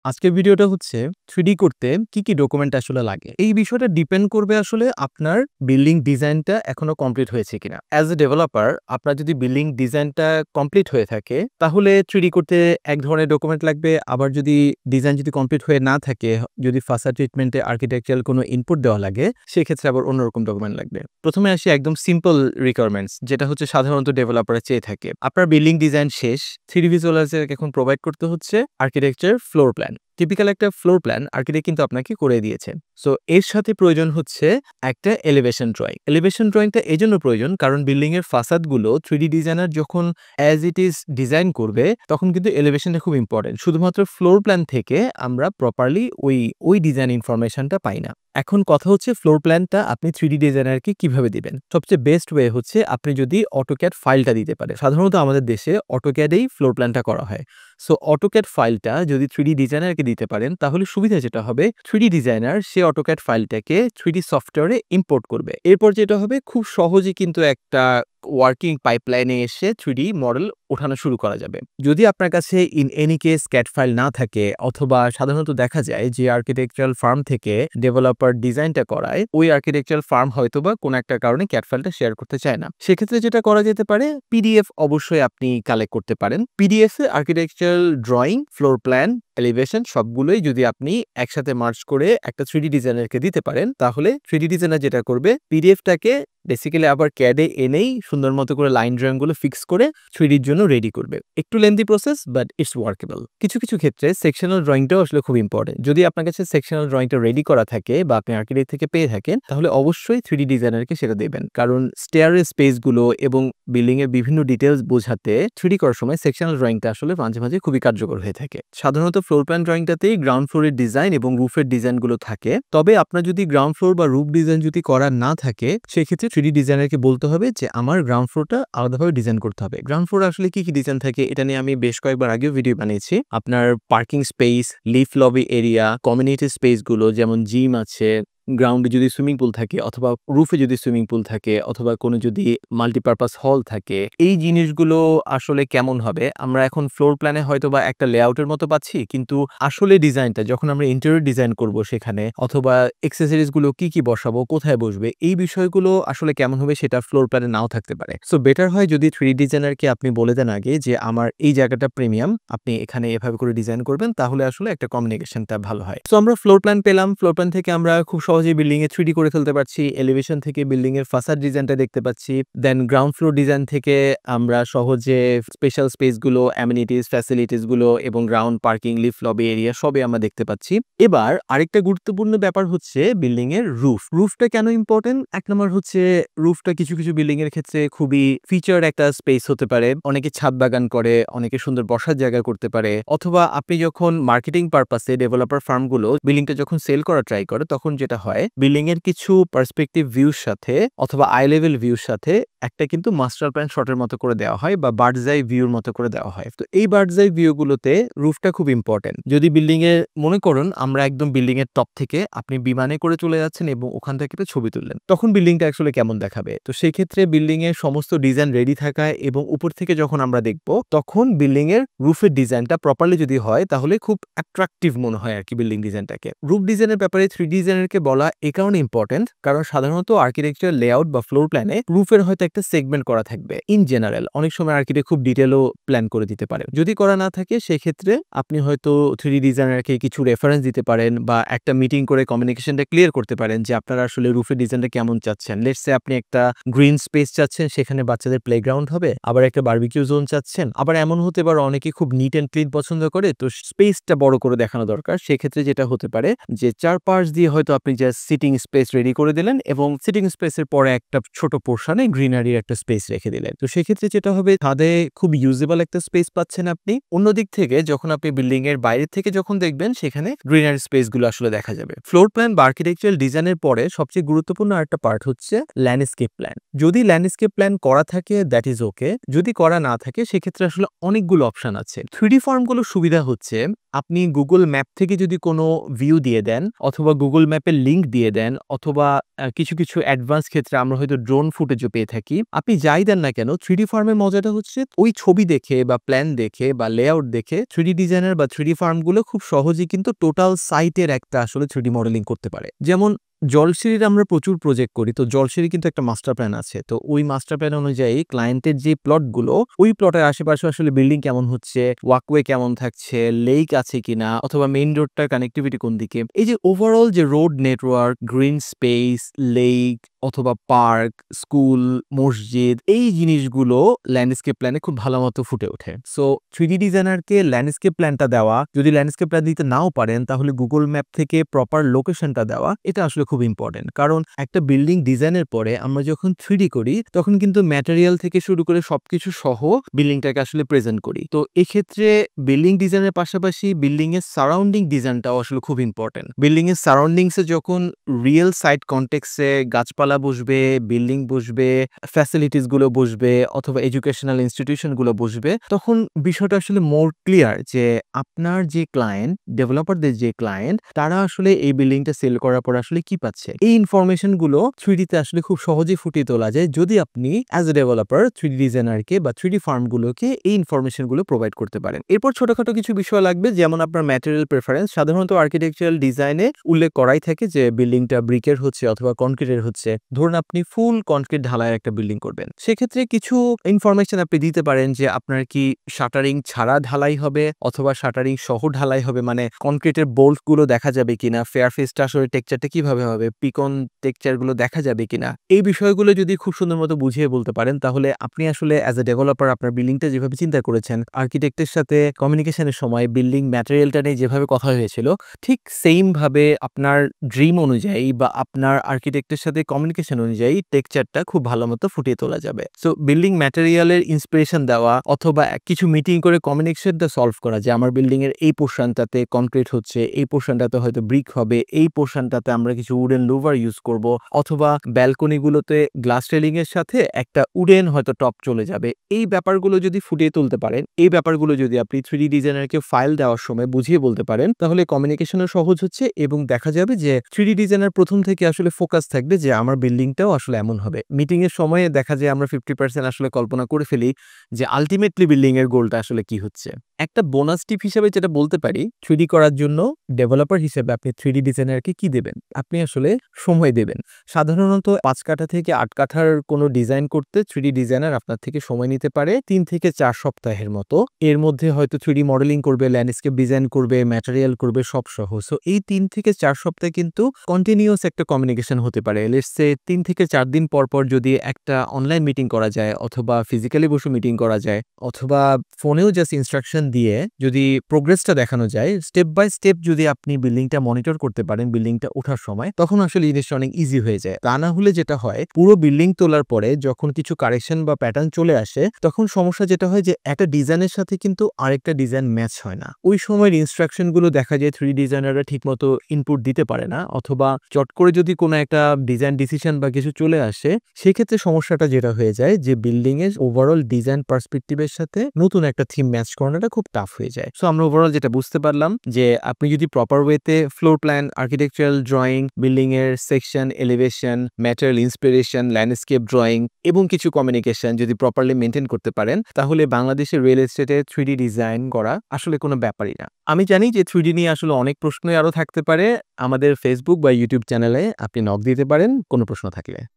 আজকের ভিডিওটা হচ্ছে 3D করতে কি ডকুমেন্ট আসলে লাগে। এই বিষয়টা ডিপেন্ড করবে আসলে আপনার বিল্ডিং ডিজাইনটা এখনো কমপ্লিট হয়েছে কিনা। অ্যাজ এ ডেভেলপার আপনার যদি বিল্ডিং ডিজাইনটা কমপ্লিট হয়ে থাকে তাহলে 3D করতে এক ধরনের ডকুমেন্ট লাগবে। আবার যদি ডিজাইন যদি কমপ্লিট হয়ে না থাকে, যদি ফাসাদ ট্রিটমেন্টে আর্কিটেকচারাল কোনো ইনপুট দেওয়া লাগে, সেক্ষেত্রে আবার অন্যরকম ডকুমেন্ট লাগবে। প্রথমে আসি একদম সিম্পল রিকোয়ারমেন্টস, যেটা হচ্ছে সাধারণত ডেভেলপাররা চেয়ে থাকে। আপনার বিল্ডিং ডিজাইন শেষ, 3D ভিজুয়ালাইজার এখন প্রোভাইড করতে হচ্ছে আর্কিটেকচার ফ্লোর প্ল্যান। টিপিক্যাল একটা ফ্লোর প্ল্যান আর্কিটেক্ট কিন্তু আপনাকে করে দিয়েছে। সো এর সাথে প্রয়োজন হচ্ছে একটা এলিভেশন ড্রয়িং। এলিভেশন ড্রয়িংটা এজন্য প্রয়োজন কারণ বিল্ডিং এর ফাসাদগুলো 3D ডিজাইনার যখন অ্যাজ ইট ইজ ডিজাইন করবে তখন কিন্তু এলিভেশনটা খুব ইম্পর্টেন্ট। শুধুমাত্র ফ্লোর প্ল্যান থেকে আমরা প্রপারলি ওই ডিজাইন ইনফরমেশনটা পাই না। এখন কথা হচ্ছে ফ্লোর প্ল্যানটা আপনি 3D ডিজাইনারকে কিভাবে দিবেন। সবচেয়ে বেস্ট ওয়ে হচ্ছে আপনি যদি অটোক্যাড ফাইলটা দিতে পারেন। সাধারণত আমাদের দেশে অটোক্যাডেই ফ্লোর প্ল্যানটা করা হয়। সো অটোক্যাড ফাইলটা যদি 3D ডিজাইনারকে দিতে পারেন তাহলে সুবিধা যেটা হবে, 3D ডিজাইনার সে অটোক্যাড ফাইলটাকে 3D সফটওয়্যারে ইম্পোর্ট করবে। এরপর যেটা হবে, খুব সহজেই কিন্তু একটা ওয়ার্কিং পাইপলাইনে এসে 3D মডেল ওঠানো শুরু করা যাবে। যদি আপনার কাছে in any case CAD file না থাকে, অথবা সাধারণত দেখা যায় যে আর্কিটেকচারাল ফার্ম থেকে ডেভেলপার ডিজাইনটা করায়, ওই আর্কিটেকচারাল ফার্ম হয়তোবা কোনো একটা কারণে ক্যাড ফাইলটা শেয়ার করতে চায় না, সেক্ষেত্রে যেটা করা যেতে পারে, পিডিএফ অবশ্যই আপনি কালেক্ট করতে পারেন। পিডিএফ এ architectural drawing, floor plan, elevation সবগুলোই যদি আপনি একসাথে মার্জ করে একটা 3D ডিজাইনারকে দিতে পারেন, তাহলে 3D ডিজাইনার যেটা করবে, পিডিএফটাকে বেসিক্যালি আবার ক্যাডে এনেই সুন্দর মতো করে লাইন ড্রয়িং গুলো ফিক্স করে 3D এর জন্য রেডি করবে। একটু lengthy process, but it's workable. কিছু ক্ষেত্রে সেকশনাল ড্রয়িংটাও আসলে খুব ইম্পর্টেন্ট। যদি আপনার কাছে সেকশনাল ড্রয়িংটা রেডি করা থাকে বা আপনি আর্কিটেক্ট থেকে পেয়ে থাকেন, তাহলে অবশ্যই 3D ডিজাইনারকে সেটা দেবেন। কারণ স্টেয়ারের স্পেস গুলো এবং বিল্ডিং এর বিভিন্ন ডিটেইলস বোঝাতে 3D করার সময় সেকশনাল ড্রয়িংটা আসলে মাঝে মাঝে খুবই কার্যকর হয়ে থাকে। সাধারণত ফ্লোর প্ল্যান ড্রয়িংটাতেই গ্রাউন্ড ফ্লোরের ডিজাইন এবং রুফের ডিজাইন গুলো থাকে। তবে আপনার যদি গ্রাউন্ড ফ্লোর বা রুফ ডিজাইন যদি করা না থাকে, সেক্ষেত্রে 3D ডিজাইনারকে বলতে হবে যে আমার গ্রাউন্ড ফ্লোরটা আলাদাভাবে ডিজাইন করতে হবে। গ্রাউন্ড ফ্লোর আসলে কি ডিজাইন থাকে এটা নিয়ে আমি বেশ কয়েকবার আগেও ভিডিও বানিয়েছি। আপনার parking space, lift lobby area, community space গুলো, যেমন জিম আছে, গ্রাউন্ডে যদি সুইমিং পুল থাকে, অথবা রুফে যদি সুইমিং পুল থাকে, অথবা কোনো যদি মাল্টিপারপাস হল থাকে, এই জিনিসগুলো আসলে কেমন হবে, আমরা এখন ফ্লোর প্ল্যানে হয়তোবা একটা লেআউটের মতো পাচ্ছি, কিন্তু আসলে ডিজাইনটা যখন আমরা ইন্টেরিয়র ডিজাইন করব সেখানে, অথবা এক্সেসরিজ গুলো কি বসাবো, কোথায় বসবে, এই বিষয়গুলো আসলে কেমন হবে সেটা ফ্লোর প্ল্যানে নাও থাকতে পারে। সো বেটার হয় যদি 3D ডিজাইনারকে আপনি বলে দেন আগে যে আমার এই জায়গাটা প্রিমিয়াম, আপনি এখানে এভাবে করে ডিজাইন করবেন, তাহলে আসলে একটা কমিউনিকেশনটা ভালো হয়। সো আমরা ফ্লোর প্ল্যান পেলাম। ফ্লোর প্ল্যান থেকে আমরা খুব সহজেই বিল্ডিং এ 3D করে ফেলতে পারছি। এলিভেশন থেকে বিল্ডিং এর ফাসাদ ডিজাইনটা দেখতে পাচ্ছি। দেন গ্রাউন্ড ফ্লোর ডিজাইন থেকে আমরা সহজে স্পেশাল স্পেস গুলো, অ্যামেনিটিস, ফ্যাসিলিটিস গুলো এবং ground parking, lift lobby area সবই আমরা দেখতে পাচ্ছি। এবার আরেকটা গুরুত্বপূর্ণ ব্যাপার হচ্ছে বিল্ডিং এর রুফ। রুফটা কেন ইম্পর্টেন্ট? এক নম্বর হচ্ছে রুফটা কিছু বিল্ডিং এর ক্ষেত্রে খুবই ফিচার একটা স্পেস হতে পারে। অনেকে ছাদ বাগান করে, অনেকে সুন্দর বসার জায়গা করতে পারে, অথবা আপনি যখন মার্কেটিং পারপাসে ডেভেলপার ফার্ম গুলো বিল্ডিংটা যখন সেল করা ট্রাই করে, তখন যেটা হয়, বিল্ডিং এর কিছু পার্সপেক্টিভ ভিউর সাথে অথবা আই লেভেল ভিউর সাথে একটা কিন্তু মাস্টার প্ল্যান শটের মতো করে দেওয়া হয়, বা বার্ডস আই ভিউর মতো করে দেওয়া হয়। তো এই বার্ডস আই ভিউ গুলোতে রুফটা খুব ইম্পর্টেন্ট। যদি বিল্ডিং এ মনে করুন আমরা একদম বিল্ডিং এর টপ থেকে আপনি বিমানে করে চলে যাচ্ছেন এবং ওখান থেকে একটা ছবি তুললেন, তখন বিল্ডিংটা আসলে কেমন দেখাবে? তো সেই ক্ষেত্রে বিল্ডিং এর সমস্ত ডিজাইন রেডি থাকায় এবং উপর থেকে যখন আমরা দেখব, তখন বিল্ডিং এর রুফের ডিজাইনটা প্রপারলি যদি হয়, তাহলে খুব অ্যাট্রাকটিভ মনে হয় আর কি বিল্ডিং ডিজাইনটাকে। রুফ ডিজাইনের ব্যাপারে 3D ডিজাইনারকে বলা এই কারণে ইম্পর্টেন্ট, কারণ সাধারণত আর্কিটেকচার লেআউট বা ফ্লোর প্ল্যানে রুফের হয়তো একটা সেগমেন্ট করা থাকবে। ইন জেনারেল অনেক সময় আর্কিটেক্ট খুব ডিটেলও প্ল্যান করে দিতে পারে। যদি করা না থাকে, সেক্ষেত্রে আপনি হয়তো 3D ডিজাইনারকে কিছু রেফারেন্স দিতে পারেন, বা একটা মিটিং করে কমিউনিকেশনটা ক্লিয়ার করতে পারেন যে আপনারা আসলে রুফের ডিজাইনটা কেমন চাচ্ছেন। লেটস সে আপনি একটা গ্রিন স্পেস চাচ্ছেন, সেখানে বাচ্চাদের প্লেগ্রাউন্ড হবে, আবার একটা বারবিকিউ জোন চাচ্ছেন, আবার এমন হতে পারে অনেকে খুব নিট এন্ড ক্লিন পছন্দ করে, তো স্পেসটা বড় করে দেখানো দরকার। সেক্ষেত্রে যেটা হতে পারে যে চারপাশ দিয়ে হয়তো আপনি জাস্ট সিটিং স্পেস রেডি করে দিলেন এবং সিটিং স্পেসের পরে একটা ছোট পোর্শনে গ্রিনারির একটা স্পেস রেখে দিলেন। তো সেক্ষেত্রে যেটা হবে, ছাদে খুব ইউজেবল একটা স্পেস পাচ্ছেন আপনি। অন্যদিক থেকে যখন আপনি বিল্ডিং এর বাইরে থেকে যখন দেখবেন, সেখানে গ্রিনারি স্পেস গুলো আসলে দেখা যাবে। ফ্লোর প্ল্যান বা আর্কিটেকচারাল ডিজাইনের পরে সবচেয়ে গুরুত্বপূর্ণ একটা পার্ট হচ্ছে ল্যান্ডস্কেপ প্ল্যান। যদি ল্যান্ডস্কেপ প্ল্যান করা থাকে, দ্যাট ইজ ওকে। যদি করা না থাকে, সেক্ষেত্রে আসলে অনেকগুলো অপশন আছে। 3D ফর্মগুলো সুবিধা হচ্ছে আপনি গুগল ম্যাপ থেকে যদি কোনো ভিউ দিয়ে দেন, অথবা গুগল ম্যাপের লিঙ্ক দিয়ে দেন, অথবা কিছু অ্যাডভান্স ক্ষেত্রে আমরা হয়তো ড্রোন ফুটেজও পেয়ে থাকি। কি আপনি যাই দেন না কেন 3D ফার্মের মজাটা হচ্ছে ওই ছবি দেখে বা প্ল্যান দেখে বা লেআউট দেখে 3D ডিজাইনার বা 3D ফার্মগুলো খুব সহজেই কিন্তু টোটাল সাইটের একটা আসলে 3D মডেলিং করতে পারে। যেমন জলসিঁড়ির আমরা প্রচুর প্রজেক্ট করি। তো জলসিঁড়ি কিন্তু একটা মাস্টার প্ল্যান আছে। তো ওই মাস্টার প্ল্যান অনুযায়ী ক্লায়েন্টের যে প্লটগুলো, ওই প্লটের আশেপাশে আসলে বিল্ডিং কেমন হচ্ছে, ওয়াকওয়ে কেমন থাকছে, লেক আছে কিনা অথবা মেইন রোডটার কানেক্টিভিটি কোন দিকে। এই যে ওভারঅল যে road network, green space, lake অথবা পার্ক, স্কুল, মসজিদ এই জিনিসগুলো ল্যান্ডস্কেপ প্ল্যানে খুব ভালোমতো ফুটে ওঠে। সো 3D ডিজাইনারকে ল্যান্ডস্কেপ প্ল্যানটা দেওয়া, যদি ল্যান্ডস্কেপ প্ল্যান দিতে নাও পারেন তাহলে গুগল ম্যাপ থেকে প্রপার লোকেশনটা দেওয়া, এটা আসলে খুব ইম্পর্টেন্ট। কারণ একটা বিল্ডিং ডিজাইনের পরে আমরা যখন 3D করি তখন কিন্তু ম্যাটেরিয়াল থেকে শুরু করে সবকিছু সহ বিল্ডিংটাকে আসলে প্রেজেন্ট করি। তো এক্ষেত্রে বিল্ডিং ডিজাইনের পাশাপাশি বিল্ডিং এর সারাউন্ডিং ডিজাইনটাও আসলে খুব ইম্পর্টেন্ট। বিল্ডিং এর সারাউন্ডিংসে যখন রিয়েল সাইট কনটেক্সে গাছপালা বসবে, বিল্ডিং বসবে, ফ্যাসিলিটিস গুলো বসবে অথবা এডুকেশনাল ইনস্টিটিউশন গুলো বসবে, তখন বিষয়টা আসলে মোর ক্লিয়ার যে আপনার যে ক্লায়েন্ট, ডেভেলপারদের যে ক্লায়েন্ট, তারা আসলে এই বিল্ডিংটা সেল করার পর আসলে কি পাচ্ছে। এই ইনফরমেশন গুলো 3D তে আসলে খুব সহজেই ফুটিয়ে তোলা যায় যদি আপনি অ্যাজ এ ডেভেলপার 3D ডিজাইনারকে বা 3D ফার্মগুলোকে এই ইনফরমেশন গুলো প্রোভাইড করতে পারেন। এরপর ছোটখাটো কিছু বিষয় লাগবে, যেমন আপনার ম্যাটেরিয়াল প্রেফারেন্স। সাধারণত আর্কিটেকচারাল ডিজাইনে উল্লেখ করাই থাকে যে বিল্ডিংটা ব্রিকের হচ্ছে অথবা কনক্রিটের হচ্ছে। ধরুন আপনি ফুল কনক্রিট ঢালাইয়ের একটা বিল্ডিং করবেন, সেক্ষেত্রে কিছু ইনফরমেশন আপনি দিতে পারেন যে আপনার কি শাটারিং ছাড়া ঢালাই হবে অথবা শাটারিং সহ ঢালাই হবে, মানে কনক্রিটের বোল্ট গুলো দেখা যাবে কিনা, ফেয়ারফেসটা আসলে টেক্সচারটা কিভাবে হবে, পিকন টেক্সচার গুলো দেখা যাবে কিনা। এই বিষয়গুলো যদি খুব সুন্দর মতো বুঝিয়ে বলতে পারেন তাহলে আপনি আসলে অ্যাজ এ ডেভেলপার আপনার বিল্ডিংটা যেভাবে চিন্তা করেছেন, আর্কিটেক্টের সাথে কমিউনিকেশনের সময় বিল্ডিং ম্যাটেরিয়ালটা নিয়ে যেভাবে কথা হয়েছিল, ঠিক সেম ভাবে আপনার ড্রিম অনুযায়ী বা আপনার আর্কিটেক্টের সাথে কমিউনিকেশন অনুযায়ী টেক্সচারটা খুব ভালো মতো ফুটিয়ে তোলা যাবে। সো বিল্ডিং ম্যাটেরিয়ালের ইন্সপিরেশন দেওয়া অথবা কিছু মিটিং করে কমিউনিকেশনটা সলভ করা যে আমার বিল্ডিং এর এই পোর্শনটাতে কনক্রিট হচ্ছে, এই পোর্শনটাতে হয়তো ব্রিক হবে, এই পোর্শনটাতে আমরা কিছু উডেন লুভার ইউজ করব অথবা ব্যালকনিগুলোতে গ্লাস রেলিং এর সাথে একটা উডেন হয়তো টপ চলে যাবে। এই ব্যাপারগুলো যদি ফুটিয়ে তুলতে পারেন, এই ব্যাপারগুলো যদি আপনি 3D ডিজাইনারকে ফাইল দেওয়ার সময় বুঝিয়ে বলতে পারেন, তাহলে কমিউনিকেশনও সহজ হচ্ছে এবং দেখা যাবে যে 3D ডিজাইনার প্রথম থেকে আসলে ফোকাস থাকবে যে আমার বিল্ডিংটাও আসলে এমন হবে। মিটিং এর সময়ে দেখা যায় আমরা 50% আসলে কল্পনা করে ফেলি যে আল্টিমেটলি বিল্ডিং এর গোলটা আসলে কি হচ্ছে। একটা বোনাস টিপ হিসেবে যেটা বলতে পারি, 3D করার জন্য ডেভেলপার হিসেবে আপনি 3D ডিজাইনারকে কি দেবেন? আপনি আসলে সময় দেবেন। সাধারণত 5 কাঠা থেকে 8 কাঠার কোনো ডিজাইন করতে 3D ডিজাইনার আপনার থেকে সময় নিতে পারে 3 থেকে 4 সপ্তাহের মতো। এর মধ্যে হয়তো 3D মডেলিং করবে, ল্যান্ডস্কেপ ডিজাইন করবে, ম্যাটেরিয়াল করবে, সব সহ। সো এই 3 থেকে 4 সপ্তাহে কিন্তু কন্টিনিউয়াস একটা কমিউনিকেশন হতে পারে। লেটস সে 3 থেকে 4 দিন পর পর যদি একটা অনলাইন মিটিং করা যায় অথবা ফিজিক্যালি বসে মিটিং করা যায় অথবা ফোনেও জাস্ট ইনস্ট্রাকশন দিয়ে যদি প্রোগ্রেসটা দেখানো যায়, স্টেপ বাই স্টেপ যদি আপনি বিল্ডিংটা মনিটর করতে পারেন বিল্ডিংটা ওঠার সময়, তখন আসলে জিনিসটা অনেক ইজি হয়ে যায়। তা না হলে যেটা হয়, পুরো বিল্ডিং তোলার পরে যখন কিছু কারেকশন বা প্যাটার্ন চলে আসে, তখন সমস্যা যেটা হয় যে একটা ডিজাইনের সাথে কিন্তু আরেকটা ডিজাইন ম্যাচ হয় না। ওই সময়ের ইনস্ট্রাকশন গুলো দেখা যায় 3D ডিজাইনাররা ঠিকমতো ইনপুট দিতে পারে না অথবা চট করে যদি কোনো একটা ডিজাইন ডিসিশন বা কিছু চলে আসে, সেক্ষেত্রে সমস্যাটা যেটা হয়ে যায় যে বিল্ডিং এর ওভারঅল ডিজাইন পার্সপেক্টিভের সাথে নতুন একটা থিম ম্যাচ করানোটা খুব টাফ হয়ে যায়। সো আমরা ওভারঅল যেটা বুঝতে পারলাম যে আপনি যদি প্রপার ওয়েতে floor plan, architectural drawing, building এর section, elevation, material inspiration, landscape drawing এবং কিছু কমিউনিকেশন যদি প্রপারলি মেনটেন করতে পারেন, তাহলে বাংলাদেশের রিয়েল এস্টেটে 3D ডিজাইন করা আসলে কোনো ব্যাপারই না। আমি জানি যে 3D নিয়ে আসলে অনেক প্রশ্নই আরো থাকতে পারে। আমাদের ফেসবুক বা ইউটিউব চ্যানেলে আপনি নক দিতে পারেন কোনো প্রশ্ন থাকলে।